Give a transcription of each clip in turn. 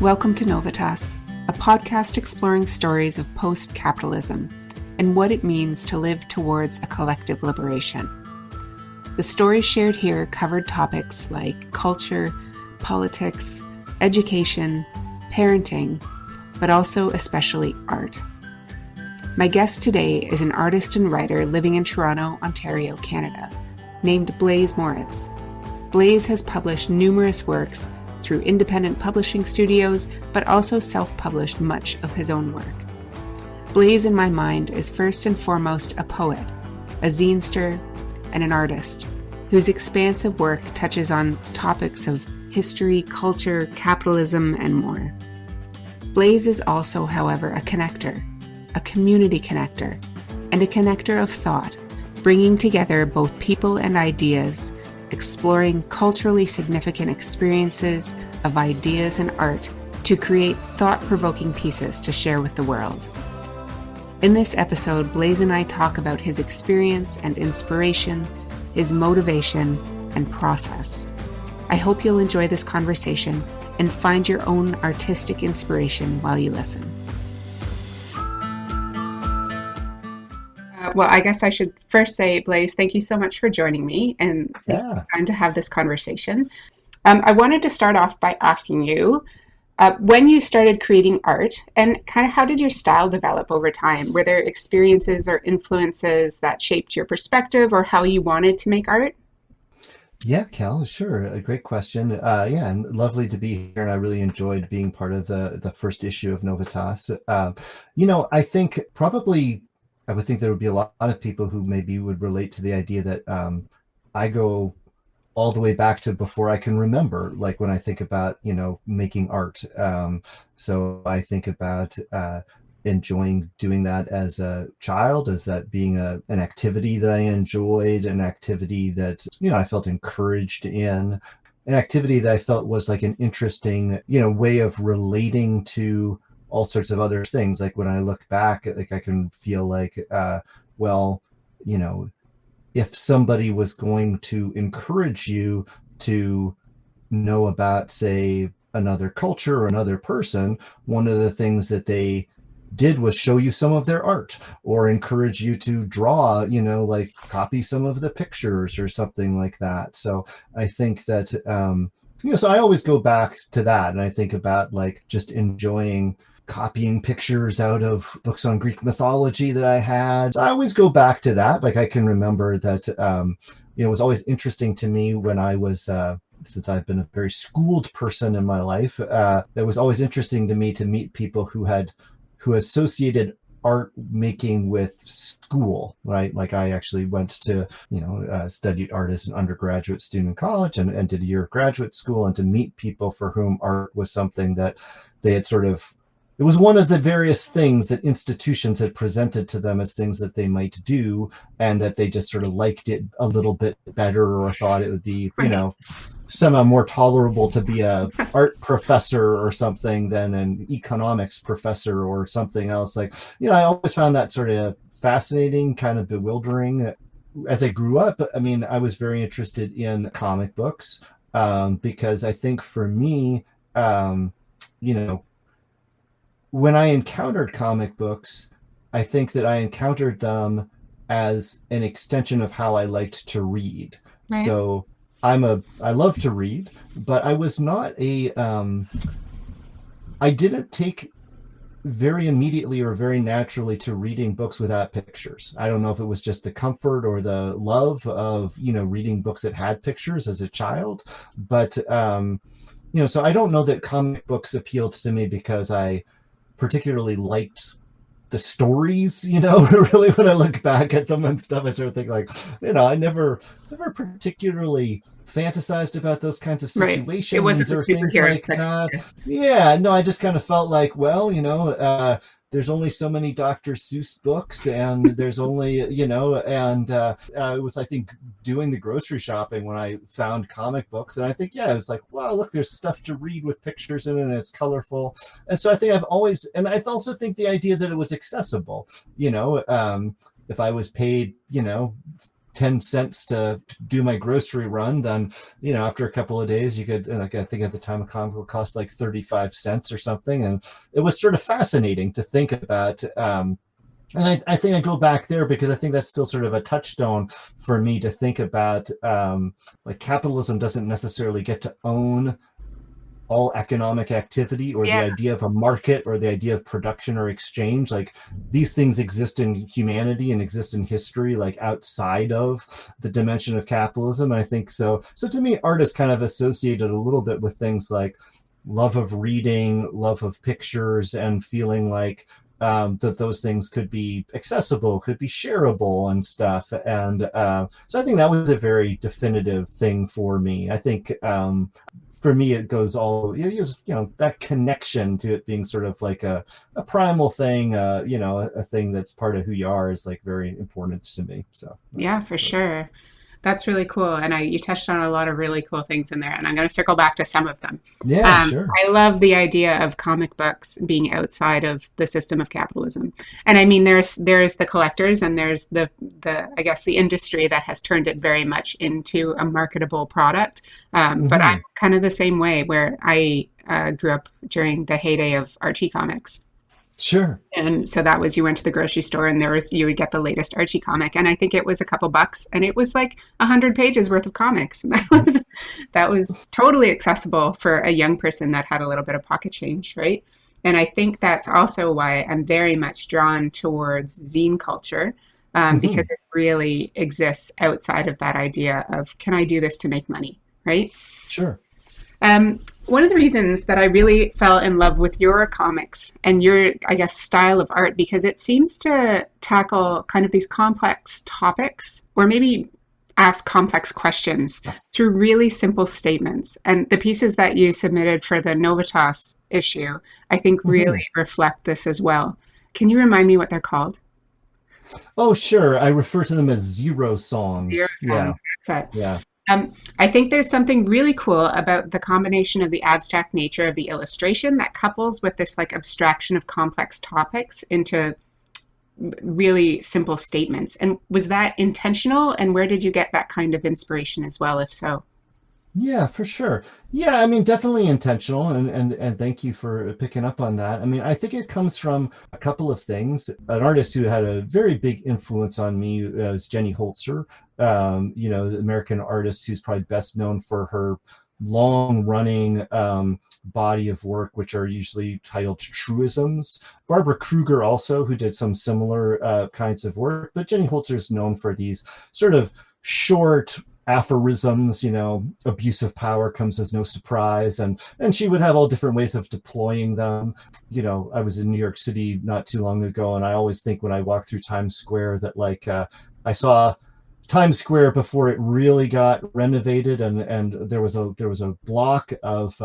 Welcome to Novitas, a podcast exploring stories of post-capitalism and what it means to live towards a collective liberation. The stories shared here covered topics like culture, politics, education, parenting, but also especially art. My guest today is an artist and writer living in Toronto, Ontario, Canada, named Blaise Moritz. Blaise has published numerous works through independent publishing studios, but also self-published much of his own work. Blaise, in my mind, is first and foremost a poet, a zinester, and an artist, whose expansive work touches on topics of history, culture, capitalism, and more. Blaise is also, however, a connector, a community connector, and a connector of thought, bringing together both people and ideas, exploring culturally significant experiences of ideas and art to create thought-provoking pieces to share with the world. In this episode, Blaise and I talk about his experience and inspiration, his motivation, and process. I hope you'll enjoy this conversation and find your own artistic inspiration while you listen. Well, I guess I should first say, Blaise, thank you so much for joining me and time to have this conversation. I wanted to start off by asking you when you started creating art and kind of how did your style develop over time? Were there experiences or influences that shaped your perspective or how you wanted to make art? Yeah, Cal, sure. A great question. And lovely to be here. And I really enjoyed being part of the first issue of Novitas. I think probably I would think there would be a lot of people who maybe would relate to the idea that I go all the way back to before I can remember, like when I think about, making art. So I think about enjoying doing that as a child, as that being an activity that I enjoyed, an activity that, I felt encouraged in, an activity that I felt was like an interesting, way of relating to all sorts of other things. Like when I look back, like I can feel like, if somebody was going to encourage you to know about, say, another culture or another person, one of the things that they did was show you some of their art or encourage you to draw, like copy some of the pictures or something like that. So I think that, so I always go back to that. And I think about like just enjoying copying pictures out of books on Greek mythology that I had. I always go back to that. Like I can remember that, it was always interesting to me when I was, since I've been a very schooled person in my life, it was always interesting to me to meet people who associated art making with school, right? Like I actually went to, studied art as an undergraduate student in college and did a year of graduate school, and to meet people for whom art was something that they had it was one of the various things that institutions had presented to them as things that they might do, and that they just sort of liked it a little bit better or thought it would be, somehow more tolerable to be a art professor or something than an economics professor or something else. Like, I always found that sort of fascinating, kind of bewildering. As I grew up, I was very interested in comic books because I think for me, when I encountered comic books, I think that I encountered them as an extension of how I liked to read. Right. So I love to read, but I was not I didn't take very immediately or very naturally to reading books without pictures. I don't know if it was just the comfort or the love of, reading books that had pictures as a child, but, so I don't know that comic books appealed to me because I particularly liked the stories, really when I look back at them and stuff, I sort of think like, I never particularly fantasized about those kinds of situations. Right. It wasn't or things like that. Yeah, no, I just kind of felt like, there's only so many Dr. Seuss books, and there's only, it was, I think, doing the grocery shopping when I found comic books. And I think, it was like, wow, look, there's stuff to read with pictures in it, and it's colorful. And so I think and I also think the idea that it was accessible, if I was paid, 10 cents to do my grocery run, then, after a couple of days, you could, like, I think at the time a comic book cost like 35 cents or something. And it was sort of fascinating to think about. And I think I go back there because I think that's still sort of a touchstone for me to think about, like, capitalism doesn't necessarily get to own all economic activity or the idea of a market or the idea of production or exchange. Like, these things exist in humanity and exist in history, like outside of the dimension of capitalism. And I think so to me, art is kind of associated a little bit with things like love of reading, love of pictures, and feeling like that those things could be accessible, could be shareable and stuff. And so I think that was a very definitive thing for me. I think for me, it goes all, that connection to it being sort of like a primal thing, a thing that's part of who you are is like very important to me. So yeah, for sure. That's really cool. And you touched on a lot of really cool things in there, and I'm going to circle back to some of them. Yeah, sure. I love the idea of comic books being outside of the system of capitalism. And I mean, there's the collectors, and there's the I guess the industry that has turned it very much into a marketable product. But I'm kind of the same way, where I grew up during the heyday of Archie comics. Sure. And so that was, you went to the grocery store and you would get the latest Archie comic. And I think it was a couple bucks, and it was like 100 pages worth of comics. And that was totally accessible for a young person that had a little bit of pocket change, right? And I think that's also why I'm very much drawn towards zine culture, because it really exists outside of that idea of, can I do this to make money, right? Sure. One of the reasons that I really fell in love with your comics and your, I guess, style of art, because it seems to tackle kind of these complex topics, or maybe ask complex questions through really simple statements. And the pieces that you submitted for the Novitas issue, I think really reflect this as well. Can you remind me what they're called? Oh, sure. I refer to them as zero songs. Zero songs. That's it. Yeah. I think there's something really cool about the combination of the abstract nature of the illustration that couples with this like abstraction of complex topics into really simple statements. And was that intentional? And where did you get that kind of inspiration as well, if so? Yeah, for sure. Yeah, I mean, definitely intentional, and thank you for picking up on that. I mean, I think it comes from a couple of things. An artist who had a very big influence on me is Jenny Holzer, the American artist who's probably best known for her long-running body of work, which are usually titled truisms. Barbara Kruger also, who did some similar kinds of work, but Jenny Holzer is known for these sort of short aphorisms, abuse of power comes as no surprise, and she would have all different ways of deploying them. I was in New York City not too long ago, and I always think when I walk through Times Square that I saw Times Square before it really got renovated, and there was a block of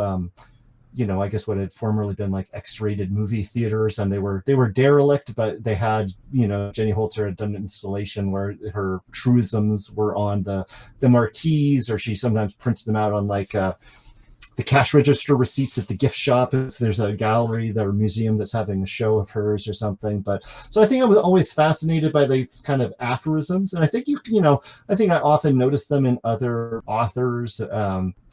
I guess what had formerly been like X-rated movie theaters, and they were derelict, but they had, Jenny Holzer had done an installation where her truisms were on the marquees, or she sometimes prints them out on like the cash register receipts at the gift shop if there's a gallery or museum that's having a show of hers or something. But so I think I was always fascinated by these kind of aphorisms, and I think I think I often notice them in other authors.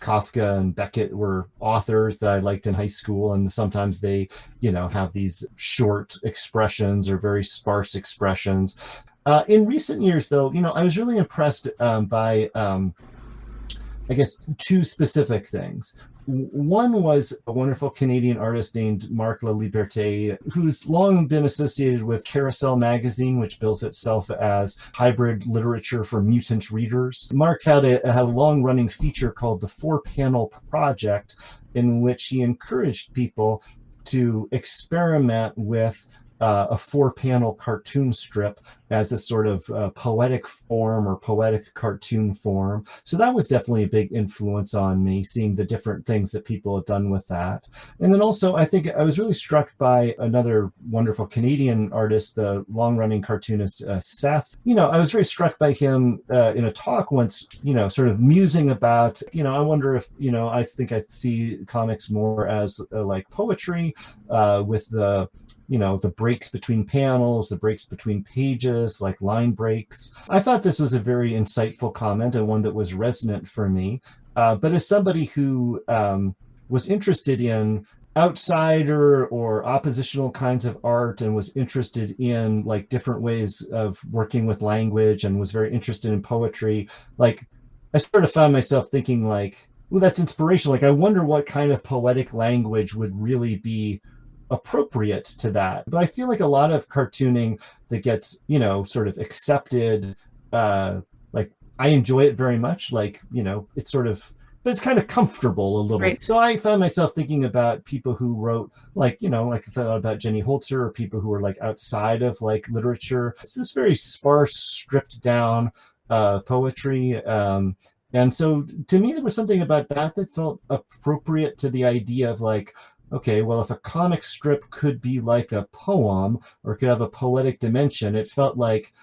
Kafka and Beckett were authors that I liked in high school, and sometimes they have these short expressions or very sparse expressions. In recent years, though, I was really impressed by I guess two specific things. One was a wonderful Canadian artist named Marc Laliberté, who's long been associated with Carousel magazine, which bills itself as hybrid literature for mutant readers. Marc had a long-running feature called the 4-Panel Project, in which he encouraged people to experiment with a 4-panel cartoon strip as a sort of poetic form or poetic cartoon form. So that was definitely a big influence on me, seeing the different things that people have done with that. And then also, I think I was really struck by another wonderful Canadian artist, the long-running cartoonist Seth. I was very struck by him in a talk once, sort of musing about, I wonder if, I think I see comics more as like poetry with the the breaks between panels, the breaks between pages, like line breaks. I thought this was a very insightful comment and one that was resonant for me. But as somebody who was interested in outsider or oppositional kinds of art and was interested in like different ways of working with language and was very interested in poetry, like I sort of found myself thinking like, well, that's inspirational. Like, I wonder what kind of poetic language would really be appropriate to that. But I feel like a lot of cartooning that gets, sort of accepted, like I enjoy it very much. Like, it's sort of, but it's kind of comfortable a little. Right. So I found myself thinking about people who wrote like, like I thought about Jenny Holzer or people who are like outside of like literature. It's this very sparse, stripped down poetry. And so to me, there was something about that felt appropriate to the idea of like, okay, well, if a comic strip could be like a poem or could have a poetic dimension, it felt like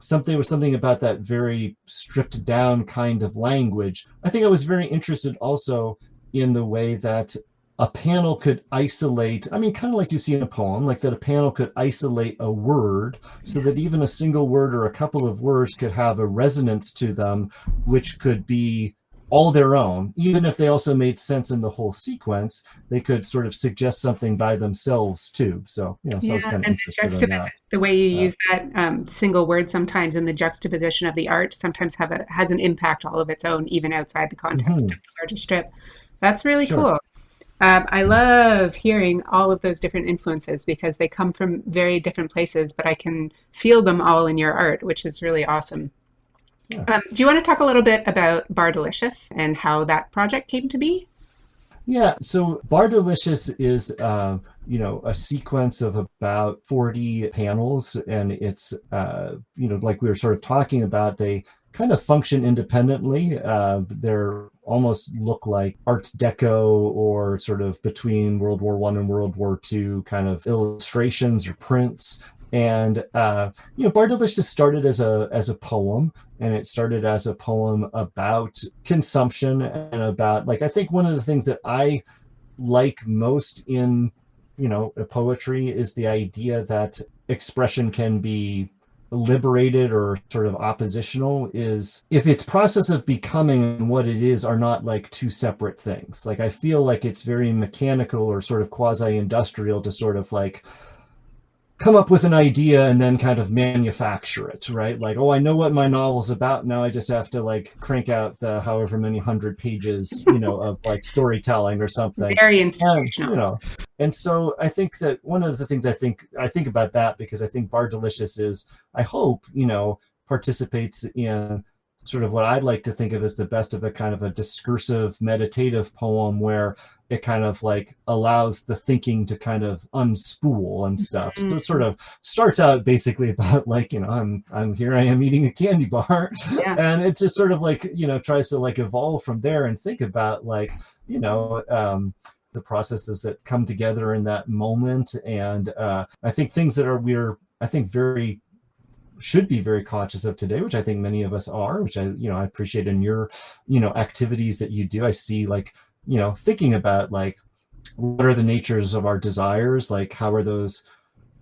something about that very stripped down kind of language. I think I was very interested also in the way that a panel could isolate, I mean, kind of like you see in a poem, like that a panel could isolate a word so that even a single word or a couple of words could have a resonance to them, which could be all their own. Even if they also made sense in the whole sequence, they could sort of suggest something by themselves too. So, so I was kind of interested in that. The way you use that single word sometimes in the juxtaposition of the art sometimes has an impact all of its own, even outside the context of the larger strip. That's really cool. I love hearing all of those different influences because they come from very different places, but I can feel them all in your art, which is really awesome. Yeah. Do you want to talk a little bit about Bardalicious and how that project came to be? Yeah, so Bardalicious is, a sequence of about 40 panels, and it's, like we were sort of talking about, they kind of function independently. They're almost look like Art Deco or sort of between World War I and World War II kind of illustrations or prints. And Bardalicious started as a poem, and it started as a poem about consumption and about, like, I think one of the things that I like most in poetry is the idea that expression can be liberated or sort of oppositional, is if its process of becoming and what it is are not like two separate things. Like, I feel like it's very mechanical or sort of quasi-industrial to sort of like come up with an idea and then kind of manufacture it, right? Like, oh, I know what my novel's about. Now I just have to like crank out the however many 100 pages, of like storytelling or something. Very institutional. And so I think that one of the things I think about that, because I think Bardalicious is, I hope, participates in sort of what I'd like to think of as the best of a kind of a discursive, meditative poem where it kind of like allows the thinking to kind of unspool and stuff. So it sort of starts out basically about like, I'm here, I am eating a candy bar. Yeah. And it just sort of like, tries to like evolve from there and think about like, the processes that come together in that moment. And I think things that should be very conscious of today, which I think many of us are, which I appreciate in your, activities that you do. I see like, thinking about like, what are the natures of our desires? Like, how are those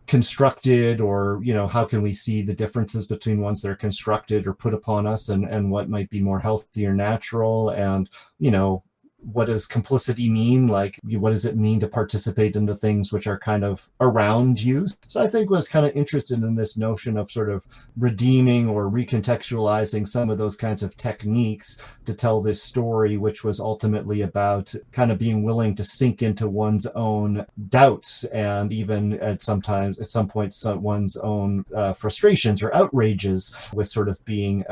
constructed, or, how can we see the differences between ones that are constructed or put upon us, and what might be more healthy or natural? And, what does complicity mean? Like, what does it mean to participate in the things which are kind of around you? So I think was kind of interested in this notion of sort of redeeming or recontextualizing some of those kinds of techniques to tell this story, which was ultimately about kind of being willing to sink into one's own doubts and even at some points one's own frustrations or outrages with sort of being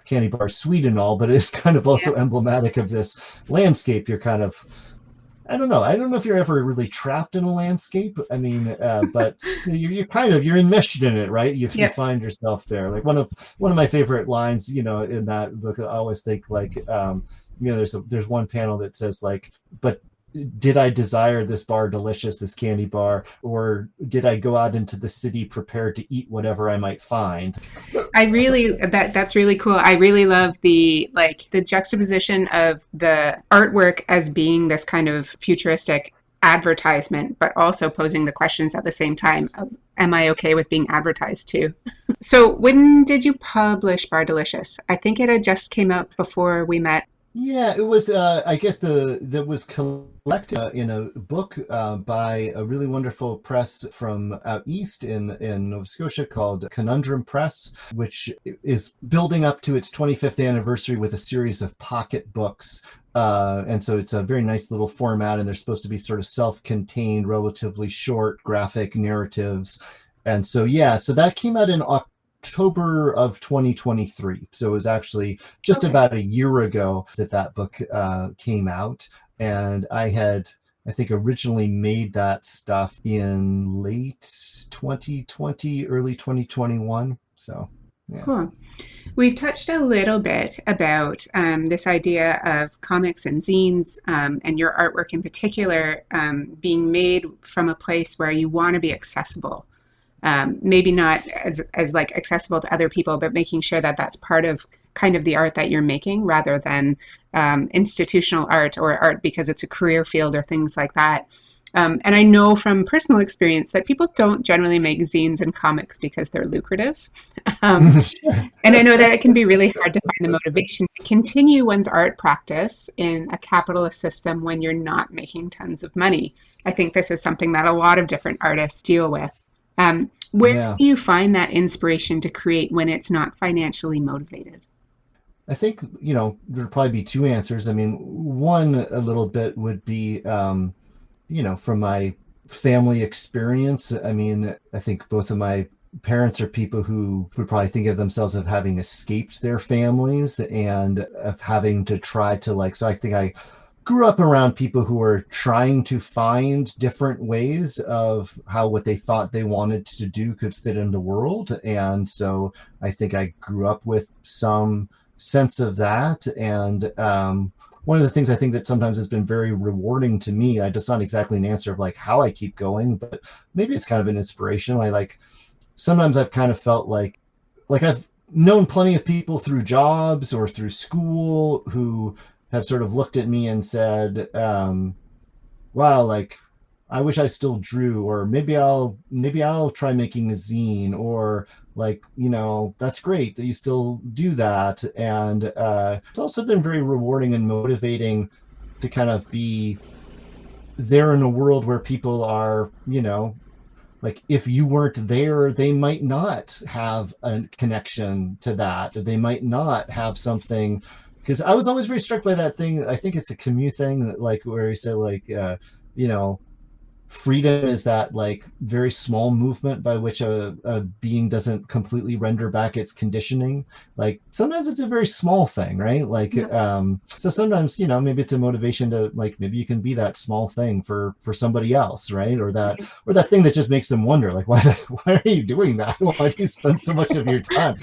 candy bar sweet and all, but it's kind of also emblematic of this landscape. You're kind of, I don't know if you're ever really trapped in a landscape. I mean, but you're enmeshed in it, right? You find yourself there. Like one of my favorite lines, in that book, I always think like, there's one panel that says like, but did I desire this Bardalicious, this candy bar, or did I go out into the city prepared to eat whatever I might find? That's really cool. I really love the juxtaposition of the artwork as being this kind of futuristic advertisement, but also posing the questions at the same time of, am I okay with being advertised to? So when did you publish Bar Delicious? I think it had just came out before we met. Yeah, it was. I guess that was collected in a book by a really wonderful press from out east in Nova Scotia called Conundrum Press, which is building up to its 25th anniversary with a series of pocket books. And so it's a very nice little format, and they're supposed to be sort of self-contained, relatively short graphic narratives. And so, yeah, so that came out in October of 2023. So it was actually just about a year ago that book came out. And I think, originally made that stuff in late 2020, early 2021. So, yeah. Cool. We've touched a little bit about this idea of comics and zines, and your artwork in particular, being made from a place where you want to be accessible. Maybe not as like accessible to other people, but making sure that that's part of kind of the art that you're making, rather than institutional art or art because it's a career field or things like that. And I know from personal experience that people don't generally make zines and comics because they're lucrative. And I know that it can be really hard to find the motivation to continue one's art practice in a capitalist system when you're not making tons of money. I think this is something that a lot of different artists deal with. Where do you find that inspiration to create when it's not financially motivated? I think, there'd probably be two answers. I mean, one a little bit would be, from my family experience. I mean, I think both of my parents are people who would probably think of themselves of having escaped their families and of having to try to so I think I grew up around people who were trying to find different ways of how what they thought they wanted to do could fit in the world. And so I think I grew up with some sense of that. And one of the things I think that sometimes has been very rewarding to me, it's not exactly an answer of how I keep going, but maybe it's kind of an inspiration. Sometimes I've kind of felt like I've known plenty of people through jobs or through school who have sort of looked at me and said, wow, I wish I still drew, or maybe I'll try making a zine, or that's great that you still do that. And it's also been very rewarding and motivating to kind of be there in a world where people are, if you weren't there, they might not have a connection to that, or they might not have something. Because I was always very struck by that thing. I think it's a Camus thing, where he said, freedom is that very small movement by which a being doesn't completely render back its conditioning. Sometimes it's a very small thing, right? So sometimes, maybe it's a motivation to maybe you can be that small thing for somebody else, right? Or that thing that just makes them wonder, why are you doing that? Why do you spend so much of your time,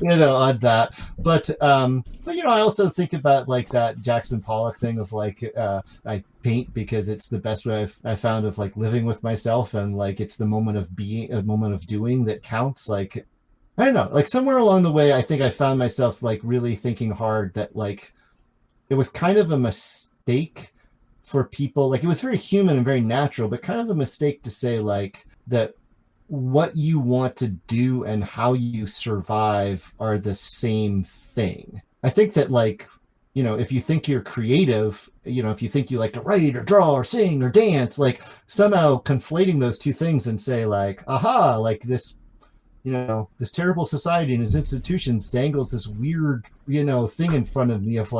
on that? But I also think about that Jackson Pollock thing of I paint because it's the best way I found of living with myself, and it's the moment of being, a moment of doing that counts. I don't know, somewhere along the way I think I found myself really thinking hard that it was kind of a mistake for people, it was very human and very natural, but kind of a mistake to say that what you want to do and how you survive are the same thing. I think that if you think you're creative, if you think you like to write or draw or sing or dance, somehow conflating those two things and say aha, this, this terrible society and its institutions dangles this weird, thing in front of me of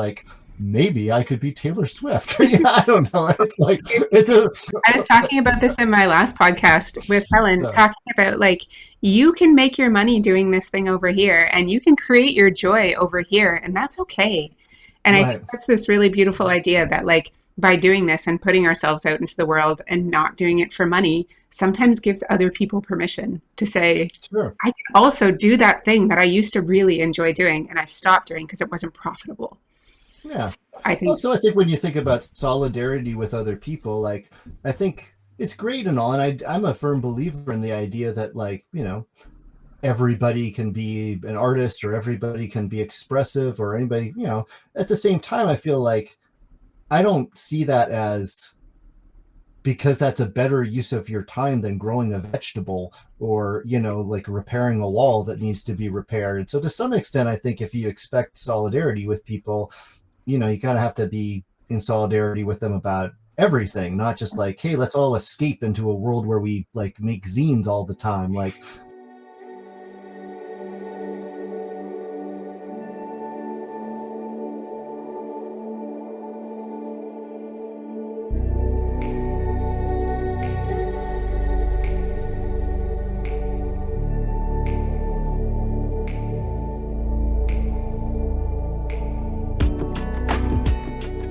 maybe I could be Taylor Swift. I don't know. I was talking about this in my last podcast with Helen, talking about you can make your money doing this thing over here, and you can create your joy over here, and that's okay. And I think that's this really beautiful idea that by doing this and putting ourselves out into the world and not doing it for money sometimes gives other people permission to say, sure, I can also do that thing that I used to really enjoy doing and I stopped doing because it wasn't profitable. Yeah. So I think when you think about solidarity with other people, I think it's great and all. And I'm a firm believer in the idea that everybody can be an artist, or everybody can be expressive, or anybody, at the same time, I feel I don't see that as because that's a better use of your time than growing a vegetable or, like repairing a wall that needs to be repaired. So to some extent, I think if you expect solidarity with people, you kind of have to be in solidarity with them about everything, not just like, hey, let's all escape into a world where we like make zines all the time. Like,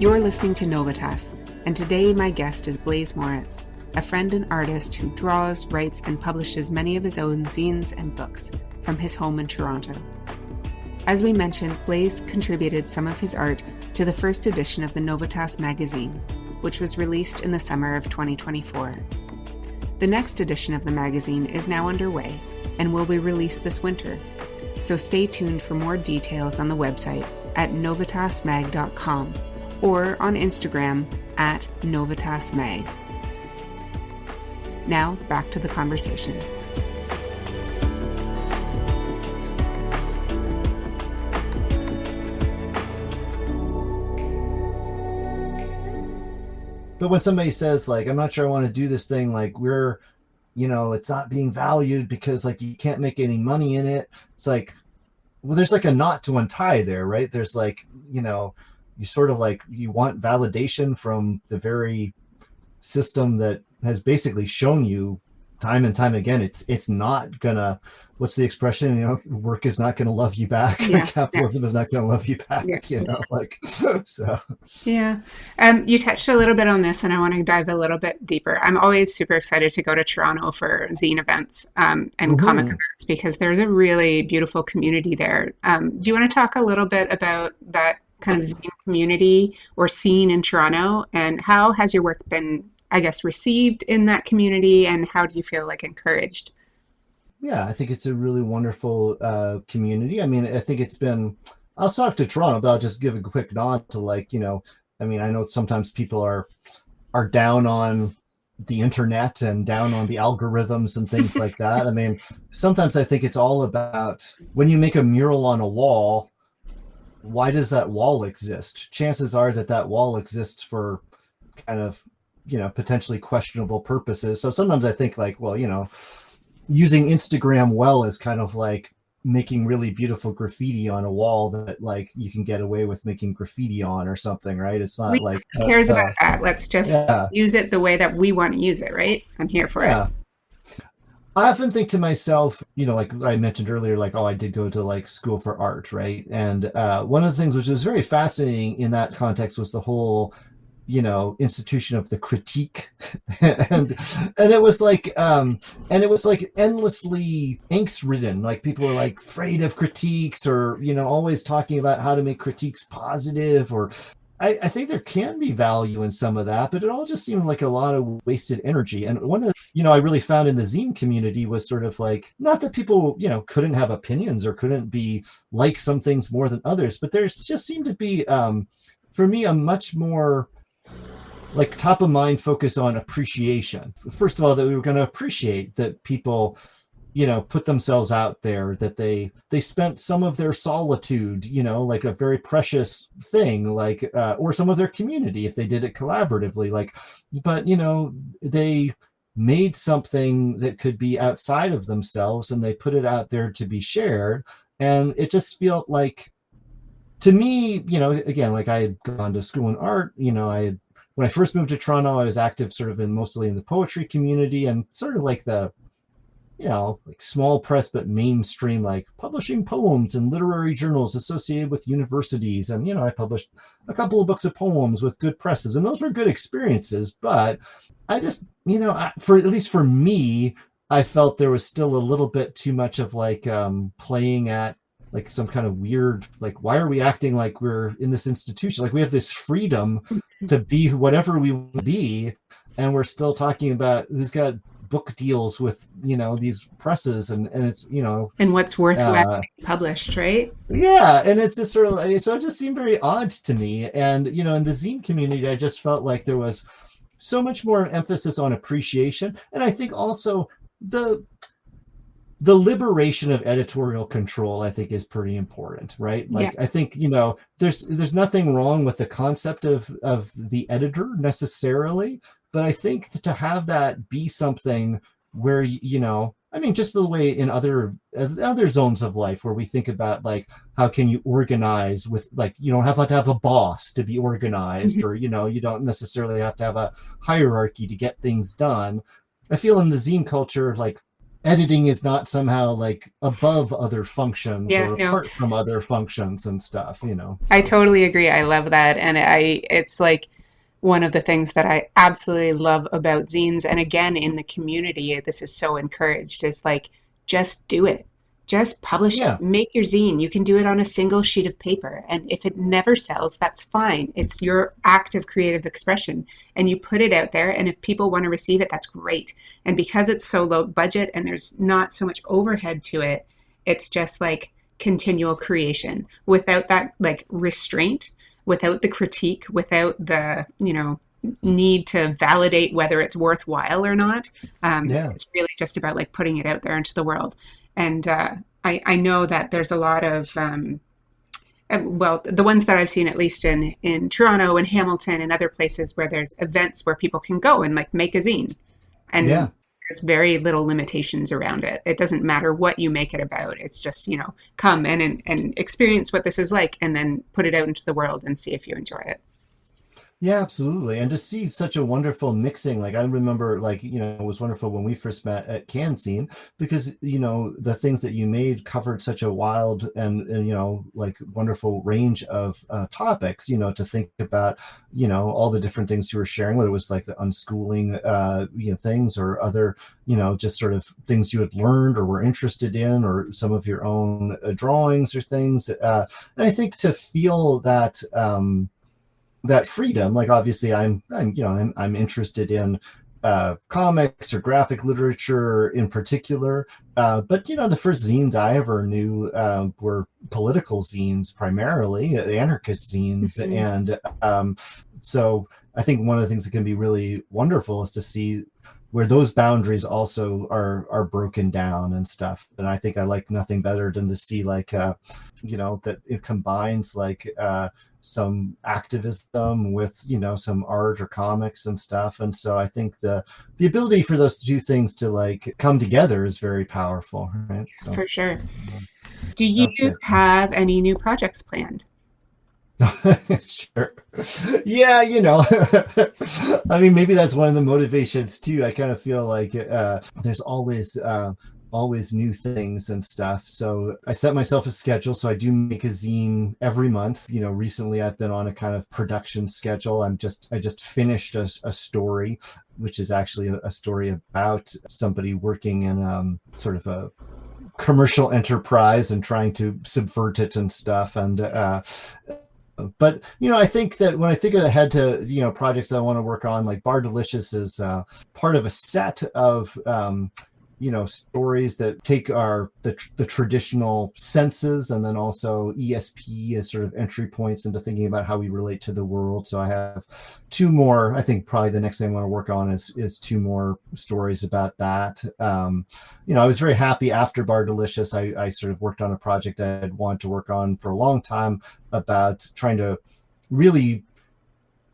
You're listening to Novitas, and today my guest is Blaise Moritz, a friend and artist who draws, writes, and publishes many of his own zines and books from his home in Toronto. As we mentioned, Blaise contributed some of his art to the first edition of the Novitas magazine, which was released in the summer of 2024. The next edition of the magazine is now underway and will be released this winter, so stay tuned for more details on the website at novitasmag.com or on Instagram at novitasmag. Now, back to the conversation. but when somebody says like, I'm not sure I want to do this thing, like we're, it's not being valued because like you can't make any money in it. It's like, well, there's like a knot to untie there, right? There's like, you sort of like, you want validation from the very system that has basically shown you time and time again, it's not gonna, what's the expression, work is not gonna love you back. Yeah, capitalism is not gonna love you back. Like, so. Yeah. You touched a little bit on this and I want to dive a little bit deeper. I'm always super excited to go to Toronto for zine events and comic events because there's a really beautiful community there. Do you want to talk a little bit about that kind of zine community or scene in Toronto, and how has your work been, I guess, received in that community, and how do you feel like encouraged? Yeah, I think it's a really wonderful community. I mean, I think it's been, I'll talk to Toronto, but I'll just give a quick nod to like, I mean, I know sometimes people are down on the internet and down on the algorithms and things like that. I mean, sometimes I think it's all about when you make a mural on a wall, why does that wall exist? Chances are that wall exists for kind of, potentially questionable purposes. So sometimes I think like, well, using Instagram well is kind of like making really beautiful graffiti on a wall that like you can get away with making graffiti on or something, right? It's not like who cares about that. Let's just use it the way that we want to use it, right? I'm here for it. I often think to myself, like I mentioned earlier, like, oh, I did go to like school for art, right? And one of the things which was very fascinating in that context was the whole, institution of the critique, and it was like, endlessly angst-ridden. Like people were like afraid of critiques, or always talking about how to make critiques positive, or. I think there can be value in some of that, but it all just seemed like a lot of wasted energy. And one of the, I really found in the zine community was sort of like, not that people, couldn't have opinions or couldn't be like some things more than others, but there just seemed to be, for me, a much more like top of mind focus on appreciation. First of all, that we were going to appreciate that people, put themselves out there, that they spent some of their solitude, like a very precious thing, like, or some of their community, if they did it collaboratively, like, but, they made something that could be outside of themselves and they put it out there to be shared. And it just felt like, to me, again, like I had gone to school in art, when I first moved to Toronto, I was active sort of mostly in the poetry community and sort of like the, like small press, but mainstream, like publishing poems in literary journals associated with universities. And, I published a couple of books of poems with good presses, and those were good experiences. But I just, for at least for me, I felt there was still a little bit too much of like playing at like some kind of weird, like, why are we acting like we're in this institution? Like we have this freedom to be whatever we want to be. And we're still talking about who's got book deals with, these presses and it's, and what's worthwhile published, right? Yeah. And it's just sort of, so it just seemed very odd to me. And, in the zine community, I just felt like there was so much more emphasis on appreciation. And I think also the liberation of editorial control, I think, is pretty important, right? Yeah. Like, I think, there's nothing wrong with the concept of the editor necessarily, but I think to have that be something where, I mean, just the way in other zones of life where we think about, like, how can you organize with, like, you don't have to have a boss to be organized, or, you don't necessarily have to have a hierarchy to get things done. I feel in the zine culture, like, editing is not somehow like above other functions Yeah, or no, apart from other functions and stuff, I so totally agree. I love that. And it's like one of the things that I absolutely love about zines. And again, in the community, this is so encouraged, is like, just do it. Just publish it. yeah, Make your zine. You can do it on a single sheet of paper. And if it never sells, that's fine. It's your act of creative expression. And you put it out there. And if people want to receive it, that's great. And because it's so low budget and there's not so much overhead to it, it's just like continual creation without that like restraint, without the critique, without the, need to validate whether it's worthwhile or not. yeah, It's really just about like putting it out there into the world. And I know that there's a lot of, well, the ones that I've seen, at least in Toronto and Hamilton and other places where there's events where people can go and like make a zine. yeah. And there's very little limitations around it. It doesn't matter what you make it about. It's just, come and experience what this is like and then put it out into the world and see if you enjoy it. Yeah, absolutely. And to see such a wonderful mixing, like I remember, like, it was wonderful when we first met at CanScene, because, the things that you made covered such a wild and like wonderful range of topics, to think about, all the different things you were sharing, whether it was like the unschooling, things, or other, just sort of things you had learned or were interested in, or some of your own drawings or things. And I think to feel that, that freedom, like obviously I'm interested in comics or graphic literature in particular, but the first zines I ever knew were political zines, primarily anarchist zines. Mhm. And so I think one of the things that can be really wonderful is to see where those boundaries also are broken down and stuff. And I think I like nothing better than to see, like, that it combines like some activism with some art or comics and stuff. And so I think the ability for those two things to like come together is very powerful, right? So For sure. Do you that's great. have any new projects planned? Sure. Yeah, I mean, maybe that's one of the motivations too. I kind of feel like there's always new things and stuff. So I set myself a schedule. So I do make a zine every month. Recently I've been on a kind of production schedule. I just finished a story, which is actually a story about somebody working in sort of a commercial enterprise and trying to subvert it and stuff. And but I think that when I think ahead to projects that I want to work on, like Bar Delicious is part of a set of stories that take the traditional senses, and then also ESP as sort of entry points into thinking about how we relate to the world. So I have two more. I think probably the next thing I want to work on is two more stories about that. I was very happy after Bar Delicious. I sort of worked on a project I had wanted to work on for a long time about trying to really,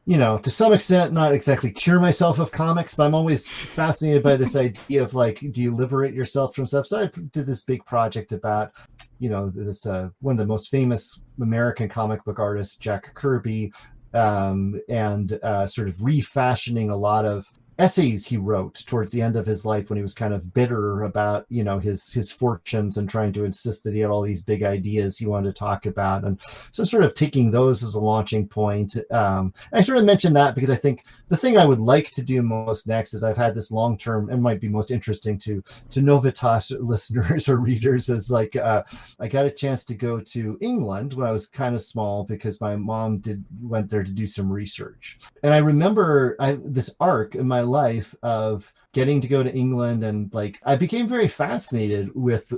to some extent, not exactly cure myself of comics, but I'm always fascinated by this idea of like, do you liberate yourself from stuff? So I did this big project about, this one of the most famous American comic book artists, Jack Kirby, and sort of refashioning a lot of essays he wrote towards the end of his life when he was kind of bitter about his fortunes and trying to insist that he had all these big ideas he wanted to talk about. And so sort of taking those as a launching point. I sort of mentioned that because I think the thing I would like to do most next is I've had this long-term, and might be most interesting to Novitas listeners or readers, is like I got a chance to go to England when I was kind of small because my mom went there to do some research. And I remember this arc in my life of getting to go to England, and like I became very fascinated with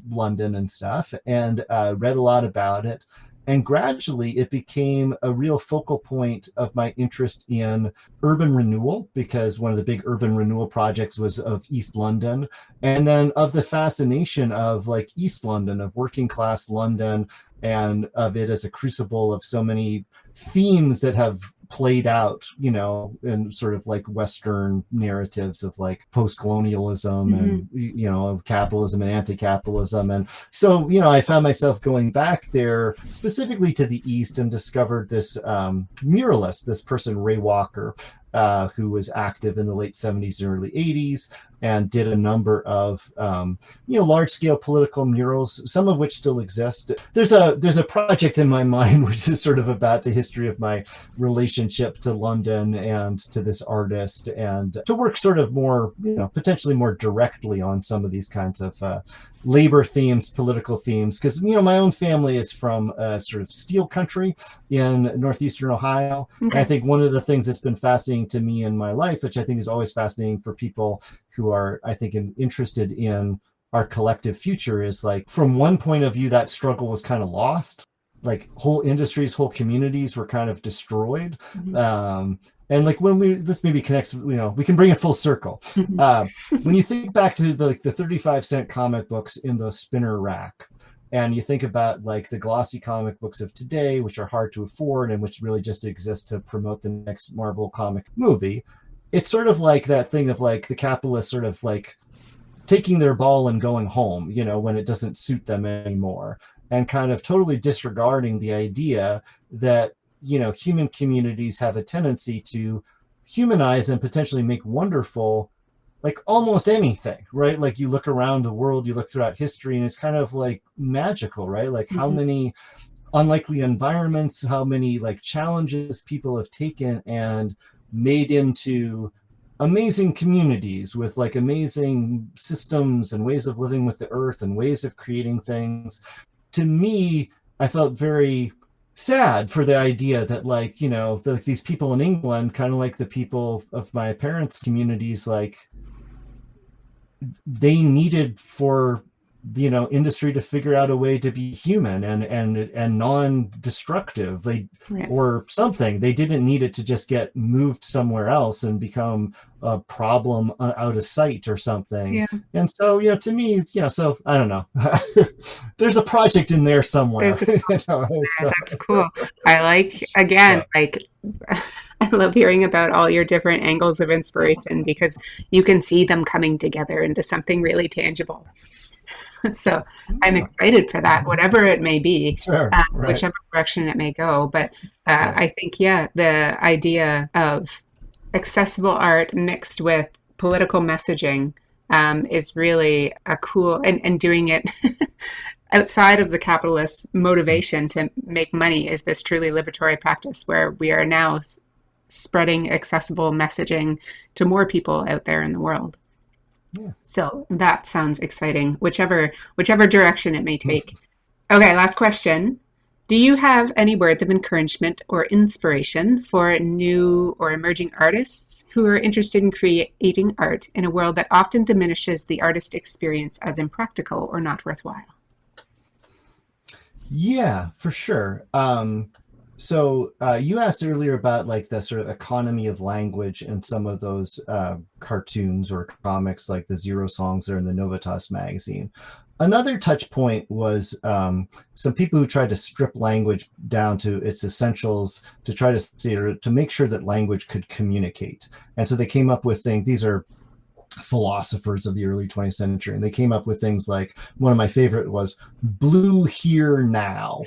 London and stuff, and read a lot about it. And gradually it became a real focal point of my interest in urban renewal, because one of the big urban renewal projects was of East London. And then of the fascination of like East London, of working class London, and of it as a crucible of so many themes that have played out, you know, in sort of like Western narratives of like post-colonialism and, you know, capitalism and anti-capitalism. And so, you know, I found myself going back there specifically to the East and discovered this muralist, this person, Ray Walker, who was active in the late 70s and early 80s, and did a number of you know, large-scale political murals, some of which still exist. There's a project in my mind which is sort of about the history of my relationship to London and to this artist, and to work sort of more, you know, potentially more directly on some of these kinds of labor themes, political themes, because, you know, my own family is from sort of steel country in northeastern Ohio. Okay. And I think one of the things that's been fascinating to me in my life, which I think is always fascinating for people who are, I think, interested in our collective future, is like, from one point of view, that struggle was kind of lost. Like whole industries, whole communities were kind of destroyed. And like when this maybe connects, you know, we can bring it full circle. When you think back to the 35-cent comic books in the spinner rack, and you think about like the glossy comic books of today, which are hard to afford and which really just exist to promote the next Marvel comic movie, it's sort of like that thing of like the capitalists sort of like taking their ball and going home, you know, when it doesn't suit them anymore, and kind of totally disregarding the idea that, you know, human communities have a tendency to humanize and potentially make wonderful, like almost anything, right? Like you look around the world, you look throughout history, and it's kind of like magical, right? Like how many unlikely environments, how many like challenges people have taken and made into amazing communities with like amazing systems and ways of living with the earth and ways of creating things. To me, I felt very sad for the idea that, like, you know, these people in England, kind of like the people of my parents' communities, like they needed for, you know, industry to figure out a way to be human and non-destructive, or something. They didn't need it to just get moved somewhere else and become a problem out of sight or something. And so, you know, to me, you know, so I don't know. There's a project in there somewhere. That's cool. I like, again, like I love hearing about all your different angles of inspiration, because you can see them coming together into something really tangible. So I'm excited for that, whatever it may be, whichever direction it may go. But I think, the idea of accessible art mixed with political messaging is really a cool, and doing it outside of the capitalist motivation to make money is this truly liberatory practice where we are now spreading accessible messaging to more people out there in the world. So that sounds exciting, whichever direction it may take. Okay, last question. Do you have any words of encouragement or inspiration for new or emerging artists who are interested in creating art in a world that often diminishes the artist experience as impractical or not worthwhile? Yeah, for sure. So you asked earlier about like the sort of economy of language in some of those cartoons or comics, like the Zero songs that are in the Novitas magazine. Another touch point was some people who tried to strip language down to its essentials to try to make sure that language could communicate. And so they came up with things. These are philosophers of the early 20th century, and they came up with things like, one of my favorite was blue here now,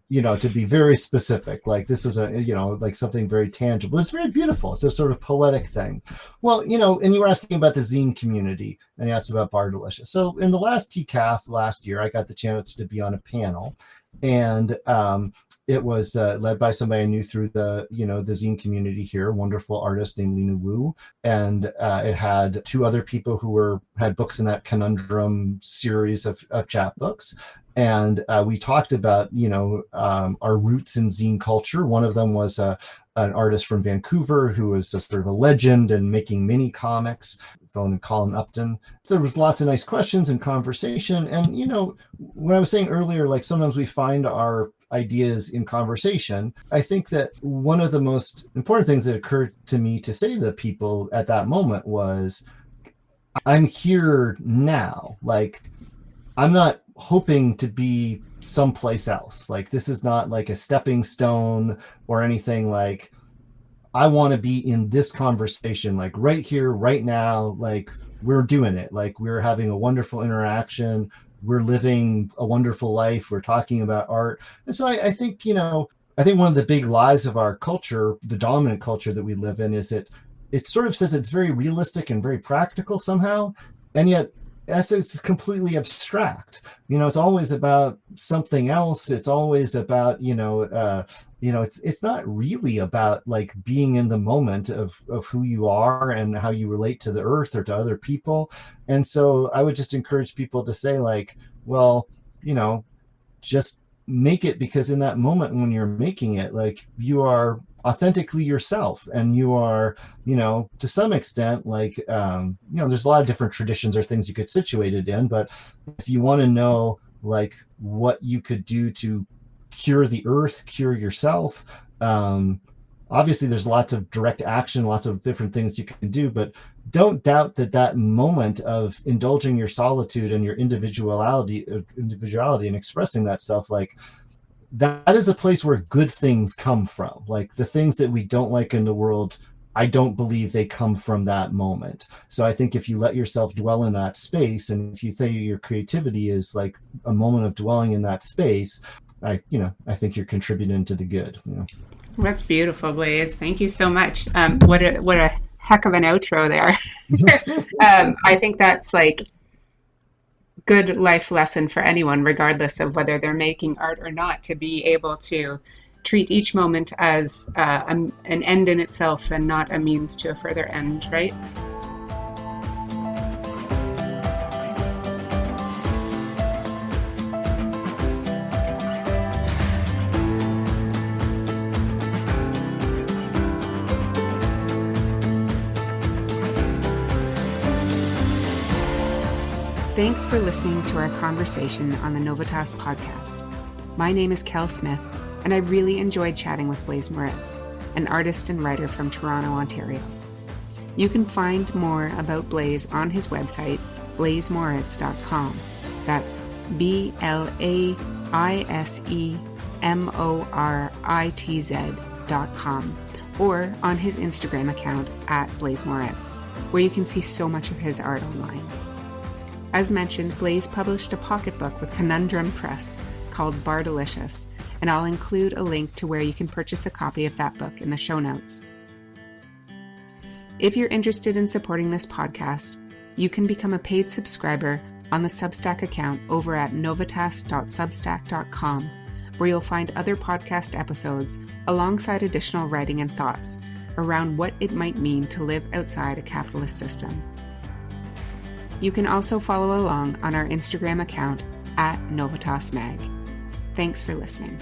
you know, to be very specific. Like this was a, you know, like something very tangible. It's very beautiful. It's a sort of poetic thing. Well, you know, and you were asking about the zine community, and you asked about Bar Delicious. So in the last TCAF last year, I got the chance to be on a panel, and it was led by somebody I knew through the, you know, the zine community here, a wonderful artist named Lena Wu. And it had two other people who had books in that conundrum series of chapbooks. And we talked about, you know, our roots in zine culture. One of them was an artist from Vancouver who was a sort of a legend in making mini comics, fellow named Colin Upton. There was lots of nice questions and conversation. And, when I was saying earlier, like sometimes we find our ideas in conversation, I think that one of the most important things that occurred to me to say to the people at that moment was, I'm here now. Like, I'm not hoping to be someplace else. Like, this is not like a stepping stone or anything. Like, I want to be in this conversation, like right here, right now. Like, we're doing it. Like, we're having a wonderful interaction. We're living a wonderful life. We're talking about art. And so I think, I think one of the big lies of our culture, the dominant culture that we live in, is that it sort of says it's very realistic and very practical somehow. And yet it's completely abstract. It's always about something else. It's always about, it's not really about like being in the moment of who you are and how you relate to the earth or to other people. And so I would just encourage people to say like, well, just make it, because in that moment when you're making it, like you are authentically yourself, and you are, to some extent, like, there's a lot of different traditions or things you could situate it in, but if you want to know like what you could do to cure the earth, cure yourself, obviously there's lots of direct action, lots of different things you can do, but don't doubt that moment of indulging your solitude and your individuality and expressing that stuff, like that is a place where good things come from. Like the things that we don't like in the world, I don't believe they come from that moment. So I think if you let yourself dwell in that space, and if you think your creativity is like a moment of dwelling in that space, I think you're contributing to the good. That's beautiful, Blaise. Thank you so much. What a heck of an outro there. I think that's like good life lesson for anyone, regardless of whether they're making art or not, to be able to treat each moment as an end in itself and not a means to a further end, right? Thanks for listening to our conversation on the Novitas podcast. My name is Kel Smith, and I really enjoyed chatting with Blaise Moritz, an artist and writer from Toronto, Ontario. You can find more about Blaise on his website, blaisemoritz.com. That's BLAISEMORITZ.com, or on his Instagram account @Blaise Moritz, where you can see so much of his art online. As mentioned, Blaise published a pocketbook with Conundrum Press called Bardalicious, and I'll include a link to where you can purchase a copy of that book in the show notes. If you're interested in supporting this podcast, you can become a paid subscriber on the Substack account over at novitas.substack.com, where you'll find other podcast episodes alongside additional writing and thoughts around what it might mean to live outside a capitalist system. You can also follow along on our Instagram account @NovitasMag. Thanks for listening.